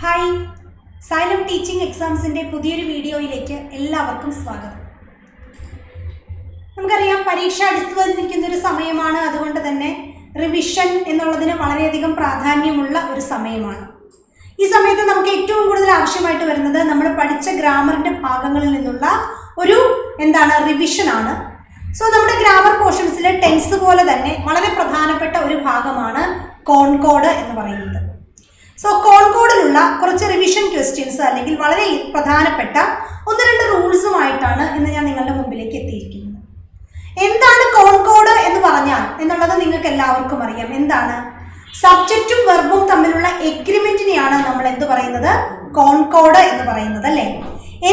Hi, xylem teaching എക്സാംസിൻ്റെ പുതിയൊരു വീഡിയോയിലേക്ക് എല്ലാവർക്കും സ്വാഗതം. നമുക്കറിയാം, പരീക്ഷ അടുത്ത് വന്നിരിക്കുന്നൊരു സമയമാണ്. അതുകൊണ്ട് തന്നെ റിവിഷൻ എന്നുള്ളതിന് വളരെയധികം പ്രാധാന്യമുള്ള ഒരു സമയമാണ്. ഈ സമയത്ത് നമുക്ക് ഏറ്റവും കൂടുതൽ ആവശ്യമായിട്ട് വരുന്നത് നമ്മൾ പഠിച്ച ഗ്രാമറിൻ്റെ ഭാഗങ്ങളിൽ നിന്നുള്ള ഒരു റിവിഷനാണ്. സോ നമ്മുടെ ഗ്രാമർ പോർഷൻസിലെ ടെൻസ് പോലെ തന്നെ വളരെ പ്രധാനപ്പെട്ട ഒരു ഭാഗമാണ് കോൺകോഡ് എന്ന് പറയുന്നത്. സോ കോൺകോഡിലുള്ള കുറച്ച് റിവിഷൻ ക്വസ്റ്റ്യൻസ് അല്ലെങ്കിൽ വളരെ പ്രധാനപ്പെട്ട ഒന്ന് രണ്ട് റൂൾസുമായിട്ടാണ് ഇന്ന് ഞാൻ നിങ്ങളുടെ മുമ്പിലേക്ക് എത്തിയിരിക്കുന്നത്. എന്താണ് കോൺകോഡ് എന്ന് പറഞ്ഞാൽ എന്നുള്ളത് നിങ്ങൾക്ക് എല്ലാവർക്കും അറിയാം. എന്താണ്? സബ്ജക്റ്റും വെർബും തമ്മിലുള്ള എഗ്രിമെന്റിനെയാണ് നമ്മൾ എന്ത് പറയുന്നത്? കോൺകോഡ് എന്ന് പറയുന്നത്, അല്ലേ?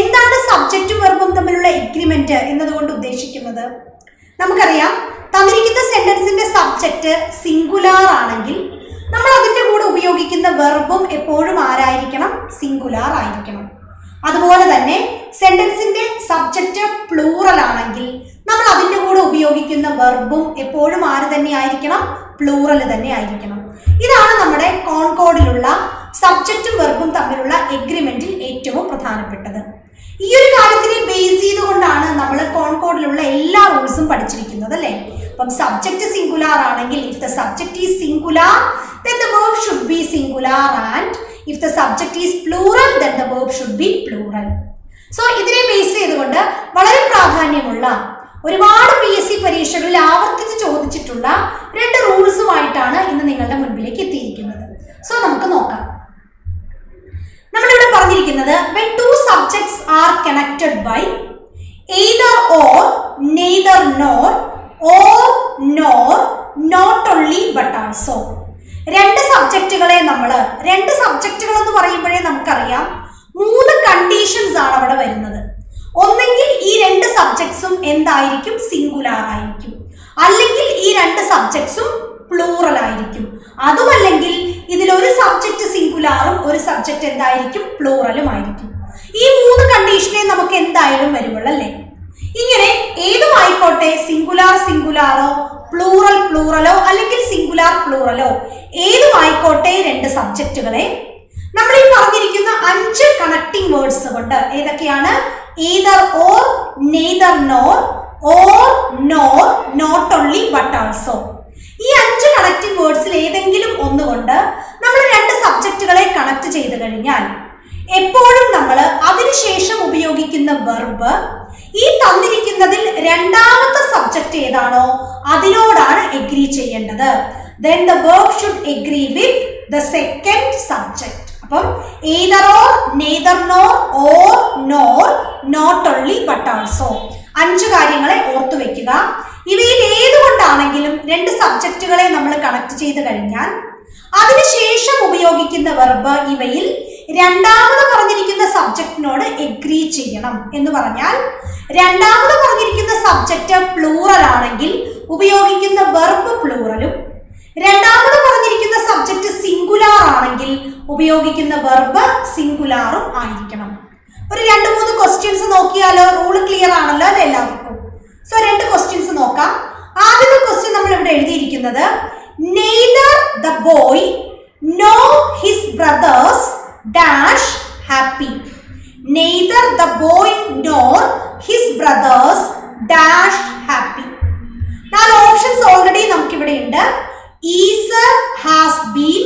എന്താണ് സബ്ജക്റ്റും വെർബും തമ്മിലുള്ള എഗ്രിമെന്റ് എന്നതുകൊണ്ട് ഉദ്ദേശിക്കുന്നത്? നമുക്കറിയാം, തന്നിരിക്കുന്ന സെന്റൻസിന്റെ സബ്ജക്റ്റ് സിംഗുലാർ ആണെങ്കിൽ നമ്മൾ അതിൻ്റെ കൂടെ ഉപയോഗിക്കുന്ന വെർബും എപ്പോഴും ആരായിരിക്കണം? സിംഗുലാർ ആയിരിക്കണം. അതുപോലെ തന്നെ സെന്റൻസിന്റെ സബ്ജക്റ്റ് പ്ലൂറൽ ആണെങ്കിൽ നമ്മൾ അതിൻ്റെ കൂടെ ഉപയോഗിക്കുന്ന വെർബും എപ്പോഴും ആര് തന്നെ ആയിരിക്കണം? പ്ലൂറൽ തന്നെ ആയിരിക്കണം. ഇതാണ് നമ്മുടെ കോൺകോഡിലുള്ള സബ്ജക്റ്റും വെർബും തമ്മിലുള്ള എഗ്രിമെന്റിൽ ഏറ്റവും പ്രധാനപ്പെട്ടത്. ഈ ഒരു കാര്യത്തിനെ ബേസ് ചെയ്തുകൊണ്ടാണ് നമ്മൾ കോൺകോഡിലുള്ള എല്ലാ റൂൾസും പഠിച്ചിരിക്കുന്നത്, അല്ലേ? അപ്പം സബ്ജക്റ്റ് സിംഗുലാർ ആണെങ്കിൽ if the subject is singular then the verb should be singular, and if the subject is plural then the verb should be plural. So ഇതിനെ ബേസ് ചെയ്തുകൊണ്ട് വളരെ പ്രാധാന്യമുള്ള ഒരുപാട് PSC പരീക്ഷകളിൽ ആവർത്തിച്ച് ചോദിച്ചിട്ടുള്ള രണ്ട് റൂൾസുമായിട്ടാണ് ഇന്ന് നിങ്ങളുടെ മുൻപിലേക്ക് എത്തിയിരിക്കുന്നത്. സോ നമുക്ക് നോക്കാം. നമ്മളിവിടെ പറഞ്ഞിരിക്കുന്നത് when two subjects are connected by either or, neither nor, or nor, not only but also. രണ്ട് സബ്ജക്റ്റുകളെ രണ്ട് സബ്ജക്റ്റുകൾ എന്ന് പറയുമ്പോഴേ നമുക്കറിയാം മൂന്ന് കണ്ടീഷൻസ് ആണ് അവിടെ വരുന്നത്. ഒന്നെങ്കിൽ ഈ രണ്ട് സബ്ജക്ട്സും എന്തായിരിക്കും? സിംഗുലാർ ആയിരിക്കും, അല്ലെങ്കിൽ ഈ രണ്ട് സബ്ജക്ട്സും പ്ലൂറൽ ആയിരിക്കും, അതുമല്ലെങ്കിൽ ഇതിലൊരു സബ്ജക്റ്റ് സിംഗുലാറും ഒരു സബ്ജക്റ്റ് എന്തായിരിക്കും? പ്ലൂറലും ആയിരിക്കും. ഈ മൂന്ന് കണ്ടീഷനെ നമുക്ക് എന്തായാലും വരുവുള്ളൂ, അല്ലേ? ഇങ്ങനെ ഏതുമായിക്കോട്ടെ, സിംഗുലാർ സിംഗുലാറോ പ്ലൂറൽ പ്ലൂറലോ അല്ലെങ്കിൽ സിംഗുലാർ പ്ലൂറലോ ഏതുമായിക്കോട്ടെ രണ്ട് സബ്ജക്റ്റുകളെ നമ്മൾ ഈ പറഞ്ഞിരിക്കുന്ന 5 കണക്ടിങ് വേർഡ്സ് കൊണ്ട്, ഏതൊക്കെയാണ്? either or, neither nor, or nor, not only but also. ഈ 5 കണക്ടിങ് വേർഡ്സിൽ ഏതെങ്കിലും ഒന്നുകൊണ്ട് നമ്മൾ രണ്ട് സബ്ജക്റ്റുകളെ കണക്ട് ചെയ്ത് കഴിഞ്ഞാൽ എപ്പോഴും നമ്മൾ അതിനുശേഷം ഉപയോഗിക്കുന്ന വെർബ് ഈ തന്നിരിക്കുന്നതിൽ രണ്ടാമത്തെ സബ്ജക്റ്റ് ഏതാണോ അതിനോടാണ് എഗ്രി ചെയ്യേണ്ടത്. then the verb should agree with the second subject. അപ്പം either or, neither nor, or nor, not only but also. 5 കാര്യങ്ങളെ ഓർത്തു വെക്കുക. ഇവയിൽ ഏതുകൊണ്ടാണെങ്കിലും രണ്ട് സബ്ജക്റ്റുകളെ നമ്മൾ കണക്ട് ചെയ്ത് കഴിഞ്ഞാൽ അതിനുശേഷം ഉപയോഗിക്കുന്ന വെർബ് ഇവയിൽ രണ്ടാമത് പറഞ്ഞിരിക്കുന്ന സബ്ജക്റ്റിനോട് എഗ്രി ചെയ്യണം. എന്ന് പറഞ്ഞാൽ രണ്ടാമത് പറഞ്ഞിരിക്കുന്ന സബ്ജക്റ്റ് പ്ലൂറൽ ആണെങ്കിൽ ഉപയോഗിക്കുന്ന വെർബ് പ്ലൂറലും, രണ്ടാമത് പറഞ്ഞിരിക്കുന്ന സബ്ജക്റ്റ് സിംഗുലാർ ആണെങ്കിൽ ഉപയോഗിക്കുന്ന വെർബ് സിംഗുലാറും ആയിരിക്കണം. ഒരു 2-3 ക്വസ്റ്റ്യൻസ് നോക്കിയാലോ? റൂൾ ക്ലിയർ ആണല്ലോ, അല്ലെ എല്ലാവർക്കും? സോ 2 ക്വസ്റ്റ്യൻസ് നോക്കാം. ആദ്യത്തെ ക്വസ്റ്റ്യൻ നമ്മൾ ഇവിടെ എഴുതിയിരിക്കുന്നത് neither the boy nor his brothers dash happy. neither the boy nor his brothers dash happy. 4 options already നമുക്ക് ഇവിടെ ഉണ്ട്. is, has been,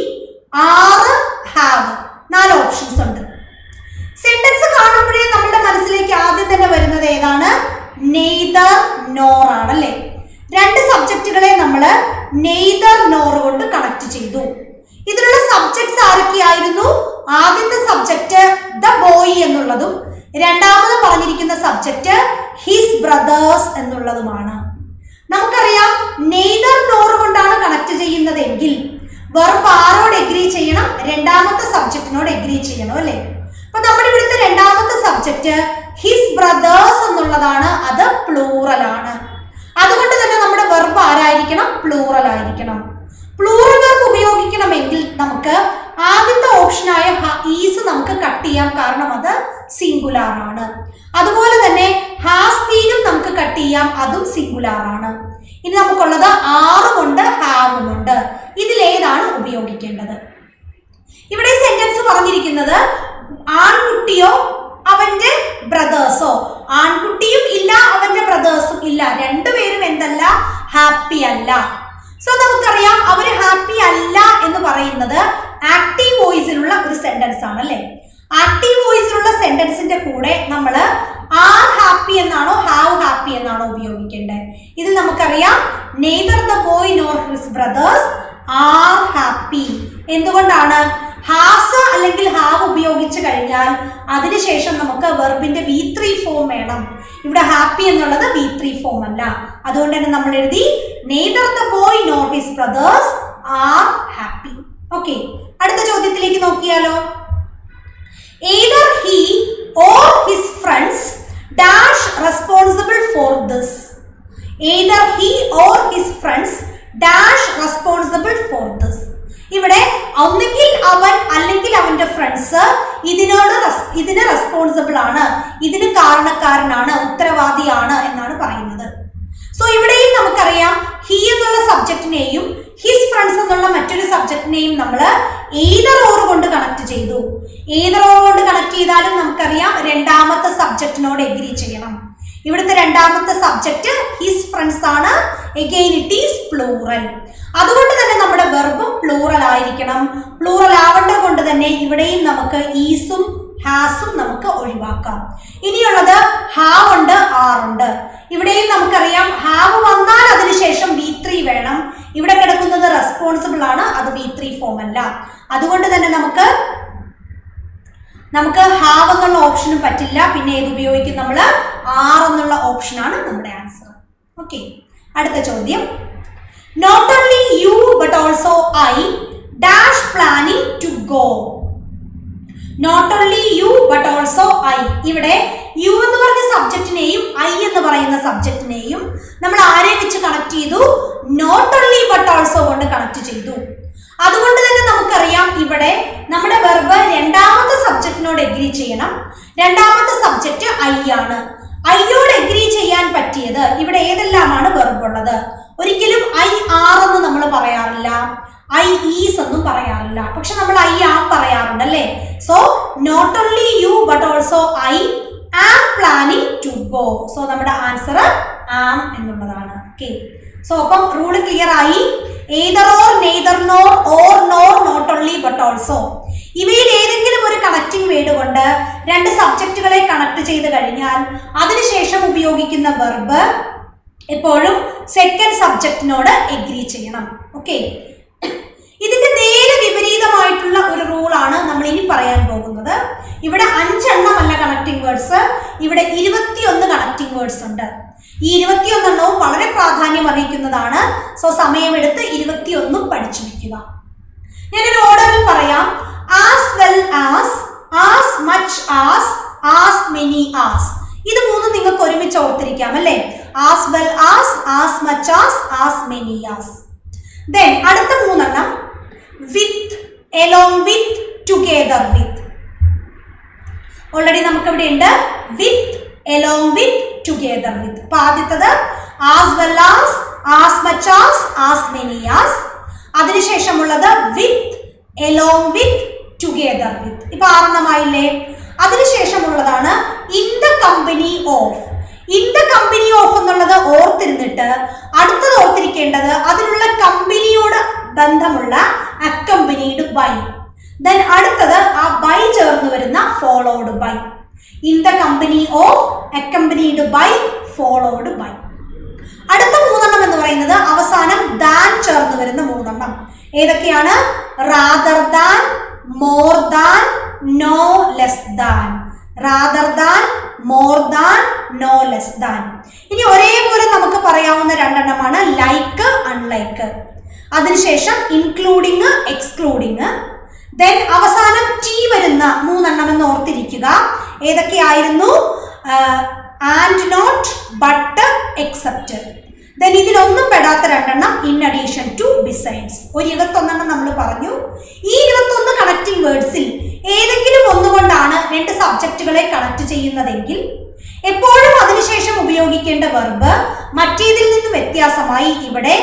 are, have. 4 options ഉണ്ട്. സെന്റൻസ് കാണുമ്പോഴേ നമ്മുടെ മനസ്സിലേക്ക് ആദ്യം തന്നെ വരുന്നത് ഏതാണ്? neither nor ആണ്, അല്ലേ? രണ്ട് സബ്ജക്റ്റുകളെ നമ്മൾ neither nor കൊണ്ട് കണക്ട് ചെയ്തു. ഇതിലുള്ള സബ്ജക്ട്സ് ആരൊക്കെയായിരുന്നു? ആദ്യത്തെ സബ്ജക്റ്റ് the boy എന്നുള്ളതും രണ്ടാമത് പറഞ്ഞിരിക്കുന്ന സബ്ജക്റ്റ് his brothers എന്നുള്ളതുമാണ്. നമുക്കറിയാം, neither nor കൊണ്ടാണ് കണക്ട് ചെയ്യുന്നതെങ്കിൽ വെർബ് ആരോട് എഗ്രി ചെയ്യണം? രണ്ടാമത്തെ സബ്ജക്റ്റിനോട് എഗ്രി ചെയ്യണം, അല്ലേ? അപ്പൊ നമ്മുടെ ഇവിടുത്തെ രണ്ടാമത്തെ സബ്ജക്റ്റ് ഹിസ് ബ്രദേഴ്സ് എന്നുള്ളതാണ്. അത് പ്ലൂറൽ ആണ്. അതുകൊണ്ട് തന്നെ നമ്മുടെ വെർബ് ആരായിരിക്കണം? പ്ലൂറൽ ആയിരിക്കണം. പ്ലൂറൽ വെർബ് ഉപയോഗിക്കണമെങ്കിൽ നമുക്ക് ആദ്യത്തെ ഓപ്ഷനായ ഈസ് നമുക്ക് കട്ട് ചെയ്യാം, കാരണം അത് സിംഗുലാർ ആണ്. അതുപോലെ തന്നെ ഹാസ് ബീനും നമുക്ക് കട്ട് ചെയ്യാം, അതും സിംഗുലാർ ആണ്. ഇനി നമുക്കുള്ളത് ആറും ഉണ്ട്, ഹാവും ഉണ്ട്. ഇതിലേതാണ് ഉപയോഗിക്കേണ്ടത്? ഇവിടെ സെന്റൻസ് പറഞ്ഞിരിക്കുന്നത് അല്ല. സോ നമുക്കറിയാം അവര് ഹാപ്പി അല്ല എന്ന് പറയുന്നത് ആക്റ്റീവ് വോയിസിലുള്ള ഒരു സെന്റൻസ് ആണ് അല്ലെ. ആക്റ്റീവ് വോയിസിലുള്ള സെന്റൻസിന്റെ കൂടെ നമ്മൾ ആർ ഹാപ്പി എന്നാണോ ഹാവ് ഹാപ്പി എന്നാണോ ഉപയോഗിക്കേണ്ടത്? ഇതിൽ നമുക്കറിയാം neither the boy nor his brother's are happy. എന്തുകൊണ്ടാണ്? ഹാസ് അല്ലെങ്കിൽ ഹാവ് ഉപയോഗിച്ച് കഴിഞ്ഞാൽ അതിനുശേഷം നമുക്ക് വെർബിന്റെ V3 ഫോം വേണം. ഇവിടെ ഹാപ്പി എന്നുള്ളത് V3 ഫോം അല്ല. അതുകൊണ്ട് തന്നെ നമ്മൾ എഴുതി neither the boy nor his brother's are happy. Okay, അടുത്ത ചോദ്യത്തിലേക്ക് നോക്കിയാലോ. either he or his friends dash responsible for this. either he or his friends dash responsible for this. ഇവിടെ ഒന്നെങ്കിൽ അവൻ അല്ലെങ്കിൽ അവന്റെ ഫ്രണ്ട്സ് ഇതിന് റെസ്പോൺസിബിൾ ആണ്, ഇതിന് കാരണക്കാരനാണ്, ഉത്തരവാദിയാണ് എന്നാണ് പറയുന്നത്. സോ ഇവിടെയും നമുക്കറിയാം ഹി എന്നുള്ള സബ്ജക്റ്റിനെയും ഹിസ് ഫ്രണ്ട്സ് എന്നുള്ള മറ്റൊരു സബ്ജക്റ്റിനെയും നമ്മൾ either or കൊണ്ട് കണക്ട് ചെയ്തു. either or കൊണ്ട് കണക്ട് ചെയ്താലും നമുക്കറിയാം രണ്ടാമത്തെ സബ്ജക്റ്റിനോട് എഗ്രി ചെയ്യണം. ഇവിടുത്തെ രണ്ടാമത്തെ സബ്ജക്റ്റ് ഹിസ് ഫ്രണ്ട്സ് ആണ്. Again it is plural. അതുകൊണ്ട് തന്നെ നമ്മുടെ വെർബും പ്ലൂറൽ ആയിരിക്കണം. പ്ലൂറൽ ആവേണ്ടത് കൊണ്ട് തന്നെ ഇവിടെയും നമുക്ക് ഈസും ഹാസും നമുക്ക് ഒഴിവാക്കാം. ഇനിയുള്ളത് ഹാവ് ഉണ്ട്, ആർ ഉണ്ട്. ഇവിടെയും നമുക്കറിയാം ഹാവ് വന്നാൽ അതിനുശേഷം V3 വേണം. ഇവിടെ കിടക്കുന്നത് റെസ്പോൺസിബിൾ ആണ്, അത് V3 ഫോം അല്ല. അതുകൊണ്ട് തന്നെ നമുക്ക് ഹാവ് എന്നുള്ള ഓപ്ഷനും പറ്റില്ല. പിന്നെ ഏത് ഉപയോഗിക്കും? നമ്മൾ ആർ എന്നുള്ള ഓപ്ഷനാണ് നമ്മുടെ ആൻസർ. ഓക്കെ, അടുത്ത ചോദ്യം. Not only you but also I dash planning to go. Not only you but also I. ഇവിടെ യു എന്ന് പറഞ്ഞ സബ്ജക്റ്റിനെയും ഐ എന്ന് പറയുന്ന സബ്ജക്റ്റിനെയും നമ്മൾ ആരെ വെച്ച് കണക്ട് ചെയ്തു? നോട്ട് ഓൺലി ബട്ട് ഓൾസോ കൊണ്ട് കണക്ട് ചെയ്തു. അതുകൊണ്ട് തന്നെ നമുക്കറിയാം ഇവിടെ നമ്മുടെ വെർബ് രണ്ടാമത്തെ സബ്ജക്റ്റിനോട് എഗ്രി ചെയ്യണം. രണ്ടാമത്തെ സബ്ജക്റ്റ് ഐ ആണ്. ഐയോട് എഗ്രി ചെയ്യാൻ പറ്റിയത് ഇവിടെ ഏതെല്ലാമാണ് വെർബ് ഉള്ളത്? ഒരിക്കലും ഐ ആർ എന്ന് നമ്മൾ പറയാറില്ല, ഐ ഈസ് എന്നും പറയാറില്ല. പക്ഷെ നമ്മൾ ഐ ആം പറയാറുണ്ട് അല്ലേ. So not only you but also I am planning to go. So നമ്മുടെ ആൻസർ ആം എന്നുള്ളതാണ്. ഓക്കെ, സോ അപ്പം റൂള് ക്ലിയർ ആയി. either or, neither nor, or nor, not only but also. ഇവയിൽ ഏതെങ്കിലും ഒരു കണക്റ്റിംഗ് വേർഡ് കൊണ്ട് രണ്ട് സബ്ജക്റ്റുകളെ കണക്ട് ചെയ്ത് കഴിഞ്ഞാൽ അതിനുശേഷം ഉപയോഗിക്കുന്ന വെർബ് എപ്പോഴും സെക്കൻഡ് സബ്ജക്റ്റിനോട് എഗ്രി ചെയ്യണം. ഓക്കെ, ഇതിന്റെ നേരെ വിപരീതമായിട്ടുള്ള ഒരു റൂളാണ് നമ്മൾ ഇനി പറയാൻ പോകുന്നത്. ഇവിടെ 5 എണ്ണമല്ല കണക്റ്റിംഗ് വേർഡ്സ്, ഇവിടെ 21 കണക്റ്റിംഗ് വേർഡ്സ് ഉണ്ട്. ഈ 21 എണ്ണവും വളരെ പ്രാധാന്യം അർഹിക്കുന്നതാണ്. സോ സമയമെടുത്ത് 21 പഠിച്ചു വെക്കുക. ഞാനൊരു ഓർഡറിൽ പറയാം. As well as much as many as. ഇത് മൂന്നും നിങ്ങൾക്ക് ഒരുമിച്ച് ഓർത്തിരിക്കാം അല്ലേ. As well as much as many as. Then അടുത്ത 3 എണ്ണം with, along with, together with. Already നമുക്ക് ഇവിടെ ഉണ്ട് വിത്ത്, എലോങ് വിത്ത്, ടുഗെദർ വിത്ത്. അപ്പൊ ആദ്യത്തത് as well as much as many as. അതിനുശേഷമുള്ളത് with, along with, together with. ഇപ്പൊ 6 എണ്ണമായില്ലേ. അതിനുശേഷമുള്ളതാണ് in the company of. In the company of എന്നുള്ളത് ഓർത്തിരുന്നിട്ട് അടുത്തത് ഓർത്തിരിക്കേണ്ടത് അതിനുള്ള കമ്പനിയോട് ബന്ധമുള്ള അക്കമ്പനീഡ് ബൈ. ദെൻ അടുത്തത് ആ ബൈ ചേർന്ന് വരുന്ന followed by. In the company of, accompanied by, followed by. അടുത്ത 3 എണ്ണം എന്ന് പറയുന്നത് അവസാനം ദാൻ ചേർന്ന് വരുന്ന 3 എണ്ണം. ഏതൊക്കെയാണ്? Rather than, more than, no less than. Rather than, more than, no less than. ഇനി ഒരേപോലെ നമുക്ക് പറയാവുന്ന 2 എണ്ണമാണ് ലൈക്ക്, അൺലൈക്ക്. അതിനുശേഷം ഇൻക്ലൂഡിങ്, എക്സ്ക്ലൂഡിങ്. ദെൻ അവസാനം ടി വരുന്ന 3 എണ്ണം എന്ന് ഓർത്തിരിക്കുക. ഏതൊക്കെയായിരുന്നു? And, not, but, except. Then ഇതിലൊന്നും പെടാത്ത 2 എണ്ണം ഇൻ അഡീഷൻ ടു, ബിസൈഡ്സ്. ഒരു 21 എണ്ണം നമ്മൾ പറഞ്ഞു. ഈ 21 കണക്റ്റിംഗ് വേർഡ്സിൽ ഏതെങ്കിലും ഒന്നുകൊണ്ടാണ് 2 സബ്ജക്റ്റുകളെ കണക്ട് ചെയ്യുന്നതെങ്കിൽ എപ്പോഴും അതിനുശേഷം ഉപയോഗിക്കേണ്ട വെർബ് മറ്റേതിൽ നിന്നും വ്യത്യാസമായി ഇവിടെ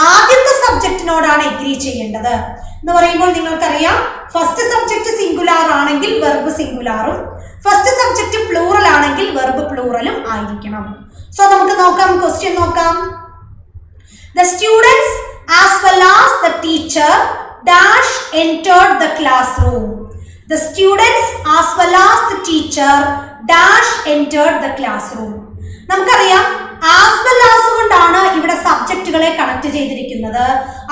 ആദ്യത്തെ സബ്ജക്റ്റിനോടാണ് എഗ്രി ചെയ്യേണ്ടത്. എന്ന് പറയുമ്പോൾ നിങ്ങൾക്കറിയാം ഫസ്റ്റ് സബ്ജക്റ്റ് സിംഗുലാർ ആണെങ്കിൽ വെർബ് സിംഗുലാറും ഫസ്റ്റ് സബ്ജക്റ്റ് പ്ലൂറൽ ആണെങ്കിൽ വെർബ് പ്ലൂറലും ആയിരിക്കണം. സോ നമുക്ക് നോക്കാം, ക്വസ്റ്റ്യൻ നോക്കാം. The students as well as the teacher dash entered the classroom. The students as well as the teacher dash entered the classroom. നമുക്കറിയാം as well as കൊണ്ടാണ് ഇവിടെ സബ്ജക്റ്റുകളെ connect ചെയ്തിരിക്കുന്നത്.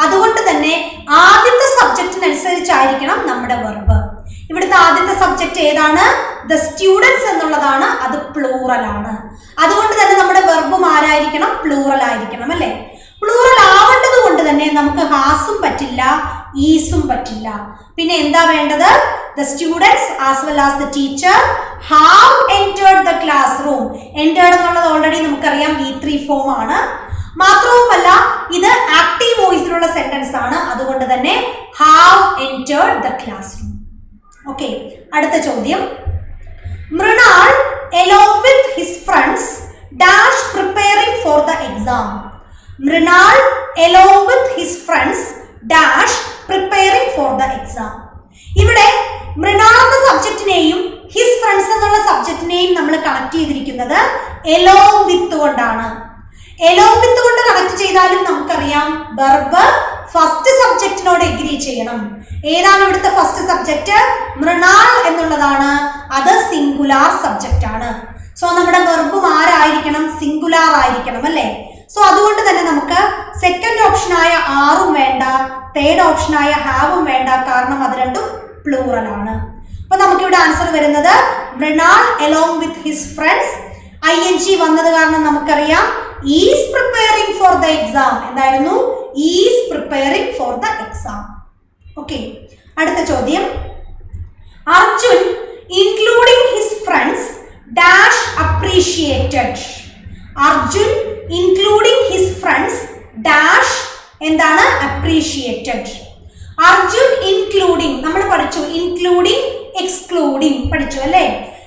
അതുകൊണ്ട് തന്നെ ആദ്യത്തെ സബ്ജക്റ്റിനനുസരിച്ചായിരിക്കണം നമ്മുടെ വെർബ്. ഇവിടുത്തെ ആദ്യത്തെ സബ്ജക്റ്റ് ഏതാണ്? ദ സ്റ്റുഡൻസ് എന്നുള്ളതാണ്. അത് പ്ലൂറൽ ആണ്. അതുകൊണ്ട് തന്നെ നമ്മുടെ വെർബും ആരായിരിക്കണം? പ്ലൂറൽ ആയിരിക്കണം അല്ലെ? പ്ലൂറൽ ആവേണ്ടത് കൊണ്ട് തന്നെ നമുക്ക് ഹാസും പറ്റില്ല, ഈസും പറ്റില്ല. പിന്നെ എന്താ വേണ്ടത്? The students as well as the teacher have entered the classroom. entered എന്നുള്ളത് ഓൾറെഡി നമുക്കറിയാം V3 ഫോം ആണ്. മാത്രവുമല്ല ഇത് ആക്റ്റീവ് വോയിസിലുള്ള സെന്റൻസ് ആണ്. അതുകൊണ്ട് തന്നെ have entered the classroom. Okay, അടുത്ത ചോദ്യം. Mrinal along with his friends dash preparing for the exam. Mrinal along with his friends dash preparing for the exam. ഇവിടെ മൃണാൾ എന്ന സബ്ജക്റ്റിനെയും ഹിസ് ഫ്രണ്ട്സ് എന്നുള്ള സബ്ജക്റ്റിനെയും നമ്മൾ കണക്ട് ചെയ്തിരിക്കുന്നത് along with കൊണ്ടാണ്. along with കൊണ്ട് കണക്ട് ചെയ്താലും നമുക്കറിയാം വെർബ് ഫസ്റ്റ് സബ്ജക്റ്റിനോട് എഗ്രി ചെയ്യണം. ഏതാണ് ഇവിടുത്തെ ഫസ്റ്റ് സബ്ജക്റ്റ്? മൃണാൾ എന്നുള്ളതാണ്. അത് സിംഗുലാർ സബ്ജക്റ്റ് ആണ്. സോ നമ്മുടെ വെർബും ആരായിരിക്കണം? സിംഗുലാർ ആയിരിക്കണം അല്ലേ? സോ അതുകൊണ്ട് തന്നെ നമുക്ക് സെക്കൻഡ് ഓപ്ഷനായ ആറും വേണ്ട, തേർഡ് ഓപ്ഷനായ ഹാവും വേണ്ട. കാരണം അത് രണ്ടും പ്ലൂറൽ ആണ്. അപ്പൊ നമുക്കിവിടെ ആൻസർ വരുന്നത് Mrinal along with his friends. ing വന്നത് കാരണം നമുക്കറിയാം is preparing for the exam. എന്തായിരുന്നു? Is preparing for the exam. Okay, അടുത്ത ചോദ്യം. Arjun including his friends dash appreciated. Arjun including his friends dash എന്താണ്? അപ്രീഷിയേറ്റഡ്. അർജുൻ ഇൻക്ലൂഡിംഗ് നമ്മൾ പഠിച്ചു. ഇൻക്ലൂഡിംഗ് എക്സ്ക്ലൂഡിംഗ് പഠിച്ചു അല്ലേ?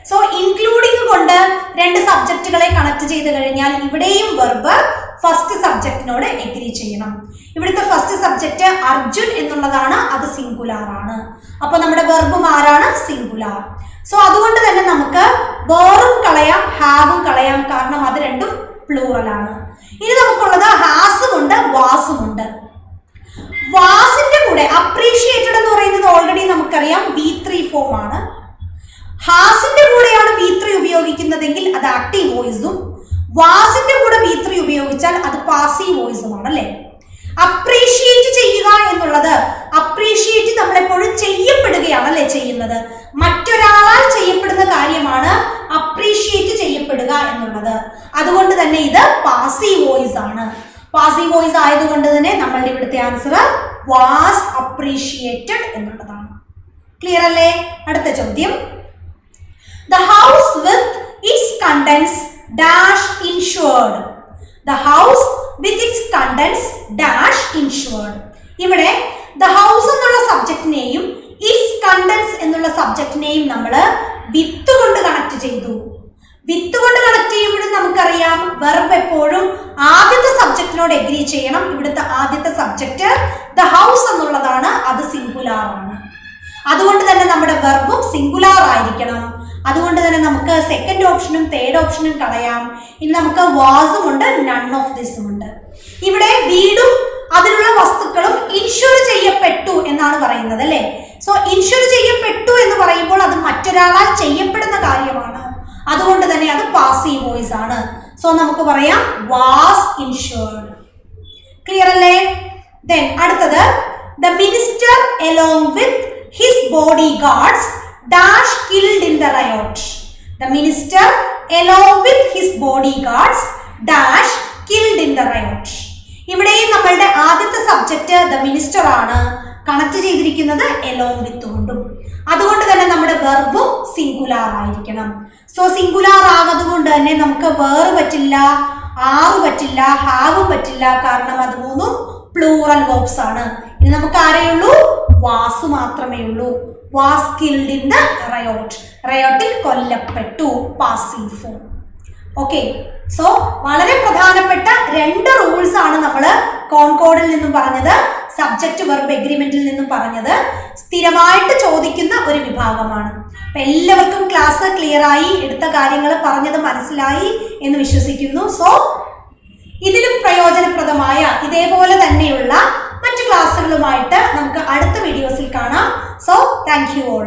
സോ ഇൻക്ലൂഡിംഗ് കൊണ്ട് രണ്ട് സബ്ജക്റ്റുകളെ കണക്ട് ചെയ്ത് കഴിഞ്ഞാൽ ഇവിടെയും വെർബ് ഫസ്റ്റ് സബ്ജക്റ്റിനോട് എഗ്രി ചെയ്യണം. ഇവിടുത്തെ ഫസ്റ്റ് സബ്ജക്റ്റ് അർജുൻ എന്നുള്ളതാണ്. അത് സിംഗുലാർ ആണ്. അപ്പൊ നമ്മുടെ വെർബും ആരാണ്? സിംഗുലാർ. സോ അതുകൊണ്ട് തന്നെ നമുക്ക് വേറും കളയാം, ഹാവും കളയാം. കാരണം അത് രണ്ടും പ്ലൂറൽ ആണ്. ഇനി നമുക്കുള്ളത് ഹാസും ഉണ്ട്, വാസും ഉണ്ട്. വാസിന്റെ കൂടെ അപ്രീഷിയേറ്റഡ് എന്ന് പറയുന്നത് ഓൾറെഡി നമുക്കറിയാം V3 ഫോം ആണ്. ഹാസിന്റെ കൂടെയാണ് V3 ഉപയോഗിക്കുന്നതെങ്കിൽ അത് ആക്റ്റീവ് വോയിസും, വാസിന്റെ കൂടെ V3 ഉപയോഗിച്ചാൽ അത് പാസീവ് വോയിസുമാണ് അല്ലേ? അപ്രീഷിയേറ്റ് ചെയ്യുക എന്നുള്ളത്, അപ്രീഷിയേറ്റ് നമ്മളെപ്പോഴും ചെയ്യപ്പെടുകയാണ് അല്ലേ ചെയ്യുന്നത്? മറ്റൊരാളാൽ ചെയ്യപ്പെടുന്ന കാര്യമാണ് അപ്രീഷിയേറ്റ് ചെയ്യപ്പെടുക എന്നുള്ളത്. അതുകൊണ്ട് തന്നെ ഇത് പാസീവ് വോയിസ് ആണ്. പാസീവ് വോയിസ് ആയതുകൊണ്ട് തന്നെ നമ്മളുടെ ഇവിടുത്തെ ആൻസർ വാസ് അപ്രീഷിയേറ്റഡ് എന്നുള്ളതാണ്. ക്ലിയർ അല്ലേ? അടുത്ത ചോദ്യം. The house with its contents dash insured. The house with its contents dash insured. ഇവിടെ the house എന്നുള്ള സബ്ജക്റ്റിനെയും its contents എന്നുള്ള സബ്ജക്റ്റിനെയും നമ്മൾ വിത്ത് കൊണ്ട് കണക്ട് ചെയ്തു. വിത്ത് കൊണ്ട് കണക്ട് ചെയ്യുമ്പോഴും നമുക്കറിയാം വെർബ് എപ്പോഴും ആദ്യത്തെ സബ്ജക്റ്റിനോട് എഗ്രി ചെയ്യണം. ഇവിടുത്തെ ആദ്യത്തെ സബ്ജക്റ്റ് ദ ഹൗസ് എന്നുള്ളതാണ്. അത് സിംഗുലാർ ആണ്. അതുകൊണ്ട് തന്നെ നമ്മുടെ വെർബും സിംഗുലാർ ആയിരിക്കണം. അതുകൊണ്ട് തന്നെ നമുക്ക് സെക്കൻഡ് ഓപ്ഷനും തേർഡ് ഓപ്ഷനും കളയാം. ഇനി നമുക്ക് വാസും ഉണ്ട്, നൺ ഓഫ് ദിസും ഉണ്ട്. ഇവിടെ വീടും അതിലുള്ള വസ്തുക്കളും ഇൻഷുർ ചെയ്യപ്പെട്ടു എന്നാണ് പറയുന്നത് അല്ലേ? സോ ഇൻഷുർ ചെയ്യപ്പെട്ടു എന്ന് പറയുമ്പോൾ അത് മറ്റൊരാളാൽ ചെയ്യപ്പെടുന്ന കാര്യമാണ്. അതുകൊണ്ട് തന്നെ അത് പാസീവ് വോയിസ് ആണ്. സോ നമുക്ക് പറയാം വാസ് ഇൻഷുർഡ്. ക്ലിയർ അല്ലേ? ദെൻ അടുത്തത് the minister along with his body guards dash killed in the riot. The minister along with his bodyguards dash killed in the riot. ഇവിടെയും നമ്മളുടെ ആദ്യത്തെ സബ്ജക്റ്റ് ദ മിനിസ്റ്റർ ആണ്. Connect ചെയ്തിരിക്കുന്നത് along with കൊണ്ടും. അതുകൊണ്ട് തന്നെ നമ്മുടെ വെർബും സിംഗുലാർ ആയിരിക്കണം. സോ സിംഗുലാർ ആകുന്നത് തന്നെ നമുക്ക് വേർ പറ്റില്ല, ആറ് പറ്റില്ല, ഹാവ് പറ്റില്ല. കാരണം അത് മൂന്നും പ്ലൂറൽ വേർബ്സ് ആണ്. ഇനി നമുക്ക് ആരെയുള്ളൂ? വാസ് മാത്രമേ ഉള്ളൂ. was killed in the riot. റയോട്ടിൽ കൊല്ലപ്പെട്ടു, പാസീവ് ഫോം. ഓക്കെ, സോ വളരെ പ്രധാനപ്പെട്ട രണ്ട് റൂൾസ് ആണ് നമ്മൾ കോൺകോഡിൽ നിന്നും പറഞ്ഞത്, സബ്ജക്റ്റ് വെർബ് എഗ്രിമെന്റിൽ നിന്നും പറഞ്ഞത്. സ്ഥിരമായിട്ട് ചോദിക്കുന്ന ഒരു വിഭാഗമാണ്. അപ്പൊ എല്ലാവർക്കും ക്ലാസ് ക്ലിയർ ആയി, എടുത്ത കാര്യങ്ങൾ പറഞ്ഞത് മനസ്സിലായി എന്ന് വിശ്വസിക്കുന്നു. സോ ഇതിലും പ്രയോജനപ്രദമായ ഇതേപോലെ തന്നെയുള്ള മറ്റു ക്ലാസ്സുകളുമായിട്ട് നമുക്ക് അടുത്ത വീഡിയോസിൽ കാണാം. So thank you all.